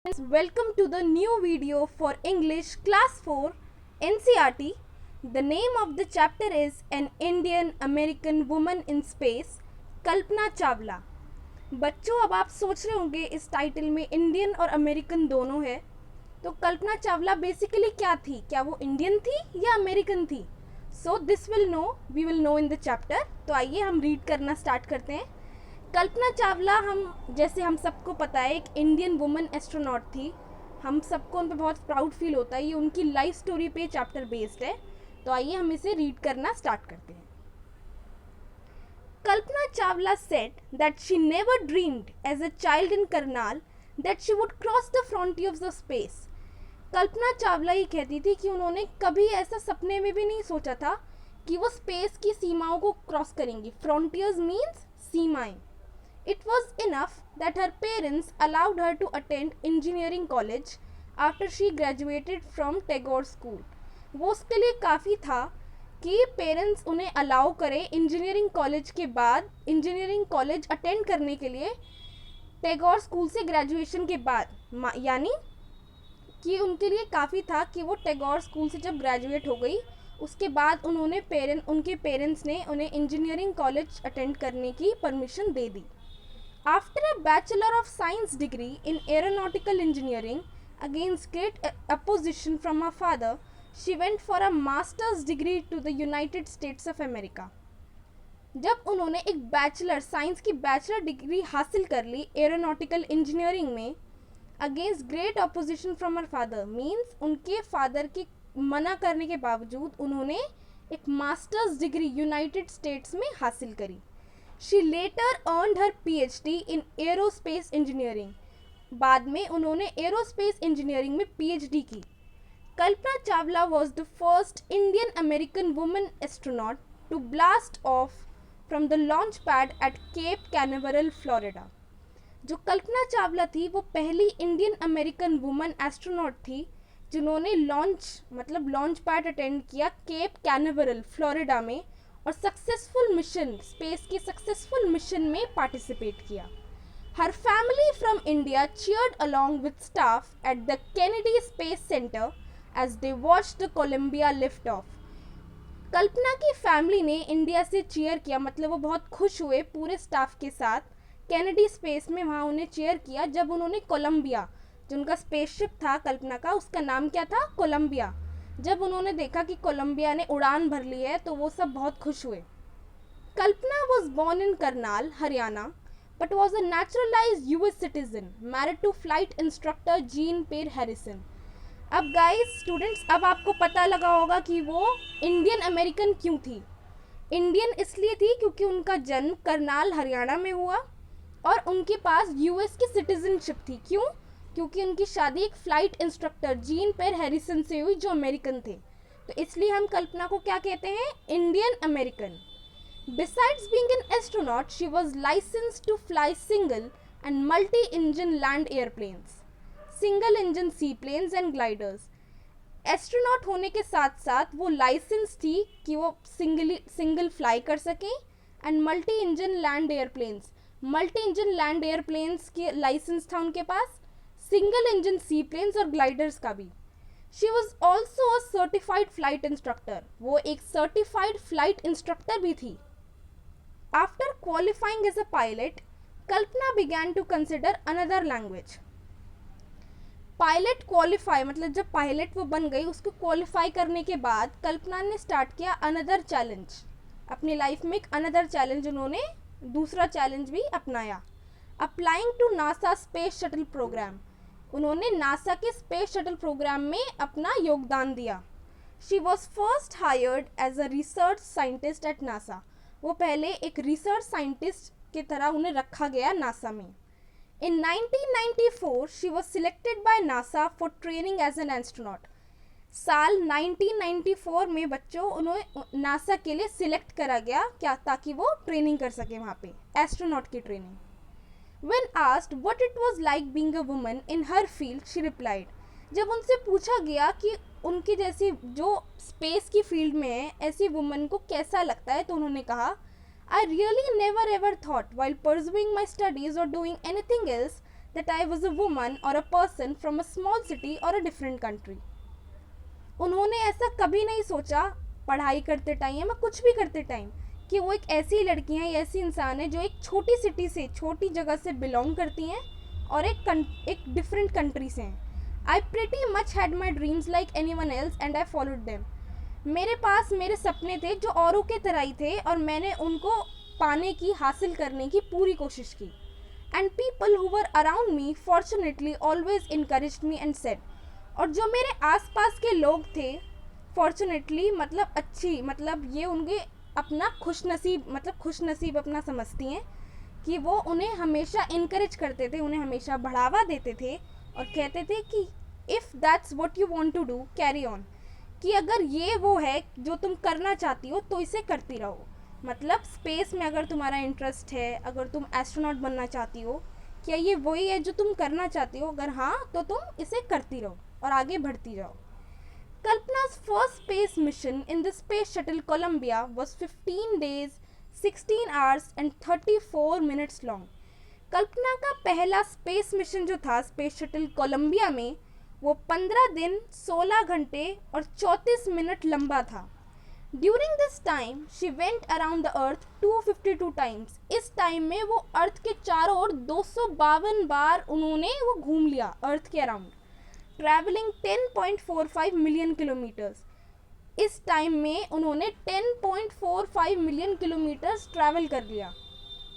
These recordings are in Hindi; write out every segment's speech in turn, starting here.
Welcome to the new video for English Class 4 NCERT. The name of the chapter is An Indian American Woman in Space, Kalpana Chawla. बच्चों, अब आप सोच रहे होंगे इस टाइटल में इंडियन और अमेरिकन दोनों है, तो कल्पना चावला बेसिकली क्या थी? क्या वो इंडियन थी या अमेरिकन थी? So this we will know in the chapter. तो आइए हम रीड करना स्टार्ट करते हैं. कल्पना चावला हम सबको पता है, एक इंडियन वुमेन एस्ट्रोनॉट थी. हम सबको उन पर बहुत प्राउड फील होता है. ये उनकी लाइफ स्टोरी पे चैप्टर बेस्ड है. तो आइए हम इसे रीड करना स्टार्ट करते हैं. Kalpana Chawla said that she never dreamed as a child in Karnal that she would cross the frontiers of space. Kalpana Chawla ये कहती थी कि उन्होंने कभी ऐसा सपने में भी नहीं सोचा था कि वो स्पेस की सीमाओं को क्रॉस करेंगी. फ्रंटियर्स मीन्स सीमाएं. It was enough that her parents allowed her to attend engineering college after she graduated from Tagore School. वो उसके लिए काफ़ी था कि पेरेंट्स उन्हें अलाउ करें इंजीनियरिंग कॉलेज के बाद इंजीनियरिंग कॉलेज अटेंड करने के लिए टैगोर स्कूल से ग्रेजुएशन के बाद. यानी कि उनके लिए काफ़ी था कि वो टैगोर स्कूल से जब ग्रेजुएट हो गई उसके बाद उनके पेरेंट्स ने उन्हें इंजीनियरिंग कॉलेज अटेंड करने की permission they the. After a Bachelor of Science degree in Aeronautical Engineering, against great opposition from her father, she went for a Master's degree to the United States of America. जब उन्होंने एक साइंस की बैचलर डिग्री हासिल कर ली एरोनॉटिकल इंजीनियरिंग में, against great opposition from her father means उनके फादर के मना करने के बावजूद उन्होंने एक मास्टर्स डिग्री यूनाइटेड स्टेट्स में हासिल करी. She later earned her PhD in Aerospace Engineering. बाद में उन्होंने एरोस्पेस इंजीनियरिंग में PhD की. Kalpana Chawla was the first Indian American woman astronaut to blast off from the launch pad at Cape Canaveral, Florida. जो कल्पना चावला थी वो पहली इंडियन अमेरिकन वुमन एस्ट्रोनॉट थी जिन्होंने लॉन्च पैड अटेंड किया केप कैनावरल, फ्लोरिडा में, और स्पेस के सक्सेसफुल मिशन में पार्टिसिपेट किया. Her family from India cheered along with staff at the Kennedy Space Center as they watched the Columbia lift off. Kalpana की फैमिली ने इंडिया से चीयर किया, मतलब वो बहुत खुश हुए पूरे स्टाफ के साथ. केनेडी स्पेस में वहाँ उन्हें चीयर किया जब उन्होंने कोलंबिया, जो उनका स्पेसशिप था कल्पना का, उसका नाम क्या था? कोलंबिया. जब उन्होंने देखा कि कोलंबिया ने उड़ान भर ली है तो वो सब बहुत खुश हुए. Kalpana was born in Karnal, Haryana, but was a naturalised US citizen, married to flight instructor Jean Pierre Harrison. अब गाइस स्टूडेंट्स, अब आपको पता लगा होगा कि वो इंडियन अमेरिकन क्यों थी. इंडियन इसलिए थी क्योंकि उनका जन्म करनाल, हरियाणा में हुआ और उनके पास यूएस की सिटीजनशिप थी. क्यों? क्योंकि उनकी शादी एक flight instructor Jean Pierre Harrison से हुई जो अमेरिकन थे. तो इसलिए हम कल्पना को क्या कहते हैं? Indian American. Besides being an astronaut she was licensed to fly single and multi engine land airplanes, single engine seaplanes and gliders. Astronaut होने के साथ साथ वो लाइसेंस थी कि वो सिंगल फ्लाई कर सकें and multi engine land airplanes के लाइसेंस था उनके पास, सिंगल इंजन सी प्लेन्स और ग्लाइडर्स का भी. She was also a certified flight instructor. वो एक सर्टिफाइड फ्लाइट इंस्ट्रक्टर भी थी. After qualifying as a pilot, Kalpana began to consider another language. Pilot qualify मतलब जब पायलट वो बन गई, उसको क्वालिफाई करने के बाद कल्पना ने स्टार्ट किया अनदर चैलेंज. अपनी लाइफ में एक अनदर चैलेंज, उन्होंने दूसरा चैलेंज भी अपनाया. Applying to NASA space shuttle programme. उन्होंने नासा के स्पेस शटल प्रोग्राम में अपना योगदान दिया. She was first hired as a research scientist at NASA. वो पहले एक रिसर्च साइंटिस्ट की तरह उन्हें रखा गया नासा में. In 1994 she was selected by NASA for training as an astronaut. साल 1994 में बच्चों उन्हें नासा के लिए सिलेक्ट करा गया, क्या? ताकि वो ट्रेनिंग कर सके वहाँ पे, एस्ट्रोनॉट की training. When asked what it was like being a woman in her field, she replied. जब उनसे पूछा गया कि उनकी जैसी जो स्पेस की फील्ड में है ऐसी वुमन को कैसा लगता है, तो उन्होंने कहा, I really never ever thought while pursuing my studies or doing anything else that I was a woman or a person from a small city or a different country. उन्होंने ऐसा कभी नहीं सोचा पढ़ाई करते टाइम या कुछ भी करते टाइम कि वो एक ऐसी लड़की हैं या ऐसी इंसान है जो एक छोटी सिटी से, छोटी जगह से बिलोंग करती हैं और एक डिफरेंट कंट्री से हैं. आई pretty much had my dreams like any one else and I followed them. मेरे पास मेरे सपने थे जो औरों के तरह ही थे और मैंने उनको पाने की, हासिल करने की पूरी कोशिश की. And people who were around me fortunately always encouraged me and said, और जो मेरे आसपास के लोग थे फॉर्चुनेटली मतलब अच्छी, मतलब ये उनके अपना खुशनसीब अपना समझती हैं कि वो उन्हें हमेशा इनकरेज करते थे, उन्हें हमेशा बढ़ावा देते थे और कहते थे कि if that's what you want to do carry on, कि अगर ये वो है जो तुम करना चाहती हो तो इसे करती रहो. मतलब स्पेस में अगर तुम्हारा इंटरेस्ट है, अगर तुम एस्ट्रोनॉट बनना चाहती हो, क्या ये वही है जो तुम करना चाहती हो? अगर हाँ तो तुम इसे करती रहो और आगे बढ़ती जाओ. Kalpana's first space mission in the space shuttle Columbia was 15 days, 16 hours and 34 minutes long. कल्पना का पहला स्पेस मिशन जो था स्पेस शटल कोलंबिया में, वो 15 दिन, 16 घंटे और 34 मिनट लंबा था. During this time, she went around the earth 252 times. इस टाइम में वो अर्थ के चारों ओर 252 बार उन्होंने वो घूम लिया अर्थ के अराउंड, ट्रैवलिंग 10.45 मिलियन किलोमीटर्स. इस टाइम में उन्होंने 10.45 मिलियन किलोमीटर्स ट्रैवल कर लिया.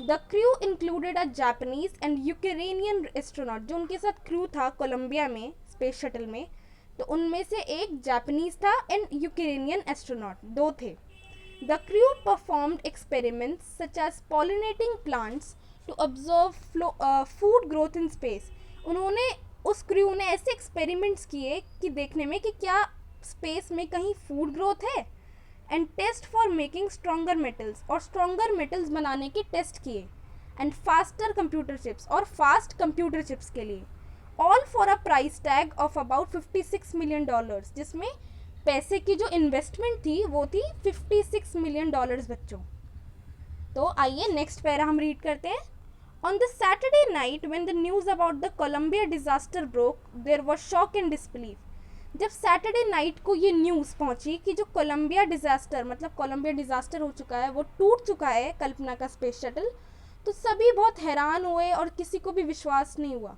The crew included a Japanese and Ukrainian astronaut. जो उनके साथ क्रू था कोलंबिया में स्पेस शटल में, तो उनमें से एक जापानीज था एंड यूक्रेनियन एस्ट्रोनॉट, 2 थे. The crew performed experiments such as pollinating plants to observe food growth in space. उस क्रू ने ऐसे एक्सपेरिमेंट्स किए कि देखने में कि क्या स्पेस में कहीं फूड ग्रोथ है, and test for making stronger metals, और स्ट्रॉन्गर मेटल्स बनाने के टेस्ट किए, एंड फास्टर कंप्यूटर चिप्स, और फास्ट कंप्यूटर चिप्स के लिए. All for a price tag of about $56 million, जिसमें पैसे की जो इन्वेस्टमेंट थी वो थी $56 मिलियन बच्चों. तो आइए नेक्स्ट पैरा हम रीड करते हैं. On the Saturday night when the news about the Columbia disaster broke, there was shock and disbelief. जब सैटरडे नाइट को ये न्यूज़ पहुंची कि जो कोलंबिया डिज़ास्टर, मतलब कोलंबिया डिज़ास्टर हो चुका है, वो टूट चुका है कल्पना का स्पेस शटल, तो सभी बहुत हैरान हुए और किसी को भी विश्वास नहीं हुआ.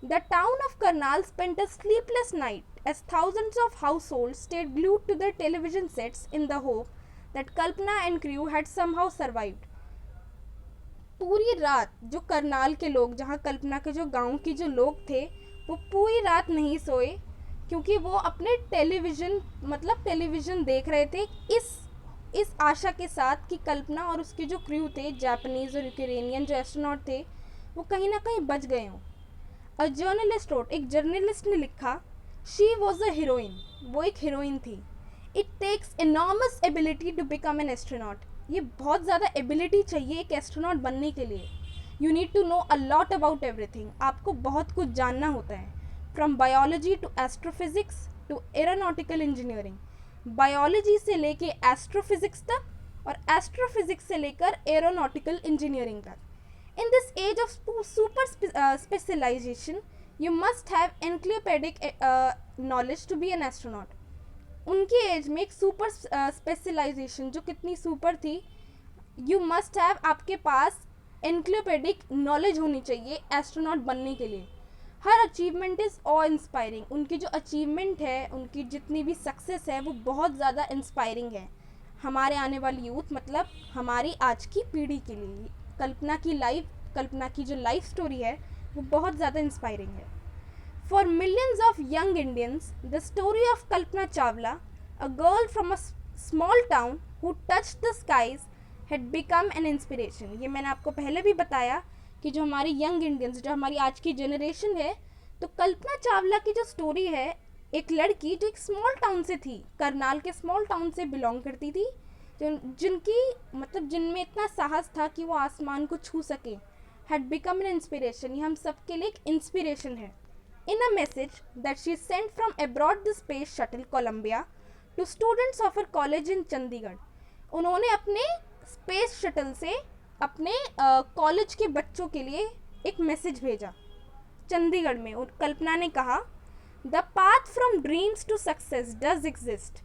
The town of Karnal spent a sleepless night as thousands of households stayed glued to their television sets in the hope that Kalpana and crew had somehow survived. पूरी रात जो करनाल के लोग, जहाँ कल्पना के जो गांव के जो लोग थे, वो पूरी रात नहीं सोए क्योंकि वो अपने टेलीविज़न देख रहे थे इस आशा के साथ कि कल्पना और उसके जो क्रू थे, जापानीज़ और यूक्रेनियन जो एस्ट्रोनॉट थे, वो कहीं ना कहीं बच गए हों. अ जर्नलिस्ट रोट, एक जर्नलिस्ट ने लिखा, शी वॉज अ हीरोइन, वो एक हीरोइन थी. It takes enormous ability to become an astronaut. ये बहुत ज़्यादा एबिलिटी चाहिए एक एस्ट्रोनॉट बनने के लिए. You need to know a lot about everything. आपको बहुत कुछ जानना होता है. From biology to astrophysics to aeronautical engineering. Biology से लेके एस्ट्रोफिजिक्स तक और एस्ट्रोफिजिक्स से लेकर एरोनॉटिकल इंजीनियरिंग तक. In this age of super specialisation you must have encyclopaedic knowledge to be an astronaut. उनकी एज में एक सुपर स्पेशलाइजेशन जो कितनी सुपर थी, यू मस्ट हैव, आपके पास एनक्लोपैडिक नॉलेज होनी चाहिए एस्ट्रोनॉट बनने के लिए. हर अचीवमेंट इज़ ऑ इंस्पायरिंग. उनकी जो अचीवमेंट है, उनकी जितनी भी सक्सेस है, वो बहुत ज़्यादा इंस्पायरिंग है हमारे आने वाली यूथ, मतलब हमारी आज की पीढ़ी के लिए. कल्पना की जो लाइफ स्टोरी है वो बहुत ज़्यादा इंस्पायरिंग है. For millions of young Indians, the story of Kalpana Chawla, a girl from a small town who touched the skies, had become an inspiration. ये मैंने आपको पहले भी बताया कि जो हमारे यंग इंडियंस, जो हमारी आज की जनरेशन है, तो कल्पना चावला की जो स्टोरी है, एक लड़की जो एक स्मॉल टाउन से थी, करनाल के स्मॉल टाउन से बिलोंग करती थी, जिनमें इतना साहस था कि वो आसमान को छू सके, had become an inspiration. ये हम सबके लिए एक इंस्पिरेशन है. In a message that she sent from abroad the space shuttle Columbia to students of her college in Chandigarh, उन्होंने अपने स्पेस शटल से अपने कॉलेज के बच्चों के लिए एक मैसेज भेजा चंडीगढ़ में, और कल्पना ने कहा, the path from dreams to success does exist,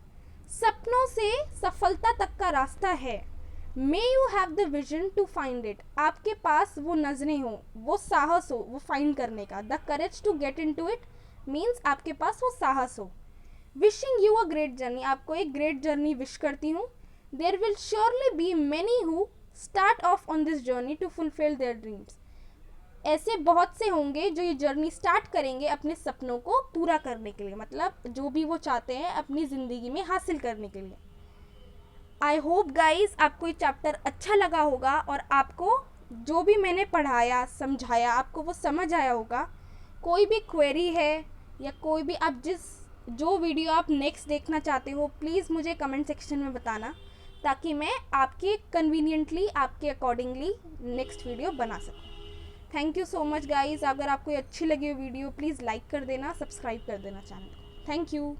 सपनों से सफलता तक का रास्ता है, may you have the vision to find it, आपके पास वो नजरें हो, वो साहस हो वो फाइंड करने का, the courage to get into it means आपके पास वो साहस हो। Wishing you a great journey, आपको एक ग्रेट जर्नी विश करती हूँ। There will surely be many who start off on this journey to fulfil their dreams, ऐसे बहुत से होंगे जो ये जर्नी स्टार्ट करेंगे अपने सपनों को पूरा करने के लिए, मतलब जो भी वो चाहते हैं अपनी ज़िंदगी में हासिल करने के लिए। आई होप गाइज आपको ये चैप्टर अच्छा लगा होगा और आपको जो भी मैंने पढ़ाया समझाया आपको वो समझ आया होगा। कोई भी क्वेरी है या कोई भी आप जो वीडियो आप नेक्स्ट देखना चाहते हो प्लीज़ मुझे कमेंट सेक्शन में बताना, ताकि मैं आपके कन्वीनियंटली आपके अकॉर्डिंगली नेक्स्ट वीडियो बना सकूँ। Thank you so much guys. अगर आपको अच्छी लगी वीडियो प्लीज़ लाइक कर देना, सब्सक्राइब कर देना चैनल को। Thank you.